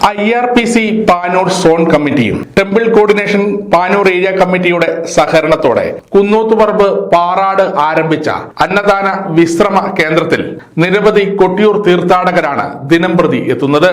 IRPC Panoor zone കമ്മിറ്റിയും temple coordination Panoor area കമ്മിറ്റിയുടെ സഹകരണത്തോടെ കുന്നോത്തുപറമ്പ് പാറാട് ആരംഭിച്ച അന്നദാന വിശ്രമ കേന്ദ്രത്തിൽ നിരവധി കൊട്ടിയൂർ തീർത്ഥാടകരാണ് ദിനംപ്രതി എത്തുന്നത്.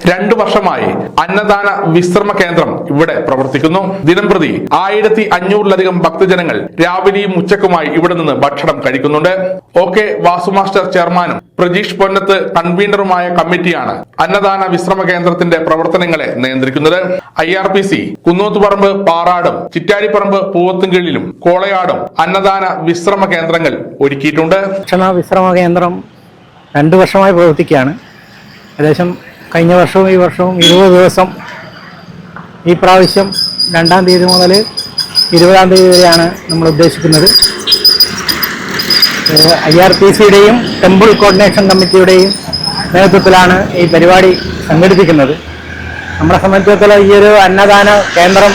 രണ്ടു വർഷമായി അന്നദാന വിശ്രമ കേന്ദ്രം ഇവിടെ പ്രവർത്തിക്കുന്നു. ദിനംപ്രതി 1500-ലധികം ഭക്തജനങ്ങൾ രാവിലെയും ഉച്ചക്കുമായി ഇവിടെ നിന്ന് ഭക്ഷണം കഴിക്കുന്നുണ്ട്. OK വാസു മാസ്റ്റർ ചെയർമാനും പ്രജീഷ് പൊന്നത്ത് കൺവീനറുമായ കമ്മിറ്റിയാണ് അന്നദാന വിശ്രമ കേന്ദ്രത്തിന്റെ പ്രവർത്തനങ്ങളെ നിയന്ത്രിക്കുന്നത്. IRPC കുന്നോത്തുപറമ്പ് പാറാടും ചിറ്റാരിപ്പറമ്പ് പൂവത്തുംകീഴിലും കോളയാടും അന്നദാന വിശ്രമ കേന്ദ്രങ്ങൾ ഒരുക്കിയിട്ടുണ്ട്. വിശ്രമ കേന്ദ്രം 2 വർഷമായി പ്രവർത്തിക്കുകയാണ്. ഏകദേശം കഴിഞ്ഞ വർഷവും ഈ വർഷവും 20 ദിവസം, ഈ പ്രാവശ്യം 2-ാം തീയതി മുതൽ 20-ാം തീയതി വരെയാണ് നമ്മൾ ഉദ്ദേശിക്കുന്നത്. IRPCയുടെയും ടെമ്പിൾ കോർഡിനേഷൻ കമ്മിറ്റിയുടെയും നേതൃത്വത്തിലാണ് ഈ പരിപാടി സംഘടിപ്പിക്കുന്നത്. നമ്മളെ സംബന്ധിച്ചിടത്തോളം ഈ ഒരു അന്നദാന കേന്ദ്രം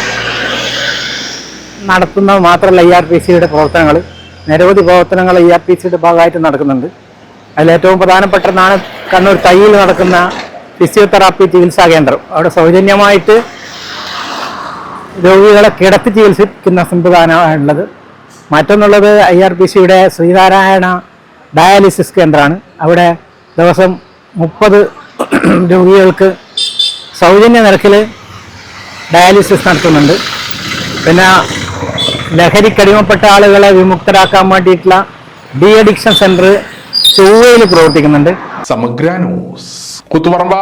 നടത്തുന്നത് മാത്രമല്ല, IRPCയുടെ പ്രവർത്തനങ്ങൾ, നിരവധി പ്രവർത്തനങ്ങൾ IRPCയുടെ ഭാഗമായിട്ട് നടക്കുന്നുണ്ട്. അതിലേറ്റവും പ്രധാനപ്പെട്ടതാണ് കണ്ണൂർ തയ്യിൽ നടക്കുന്ന ഫിസിയോതെറാപ്പി ചികിത്സാ കേന്ദ്രം. അവിടെ സൗജന്യമായിട്ട് രോഗികളെ കിടത്തി ചികിത്സിക്കുന്ന സംവിധാനമാണുള്ളത്. മറ്റൊന്നുള്ളത് IRPCയുടെ ശ്രീനാരായണ ഡയാലിസിസ് കേന്ദ്രമാണ്. അവിടെ ദിവസം 30 രോഗികൾക്ക് സൗജന്യ നിരക്കിൽ ഡയാലിസിസ് നടത്തുന്നുണ്ട്. പിന്നെ ലഹരിക്കടിമപ്പെട്ട ആളുകളെ വിമുക്തരാക്കാൻ വേണ്ടിയിട്ടുള്ള ഡി അഡിക്ഷൻ സെന്റർ ചൊവ്വയിൽ പ്രവർത്തിക്കുന്നുണ്ട്. സമഗ്ര ന്യൂസ് കുത്തുപറമ്പ.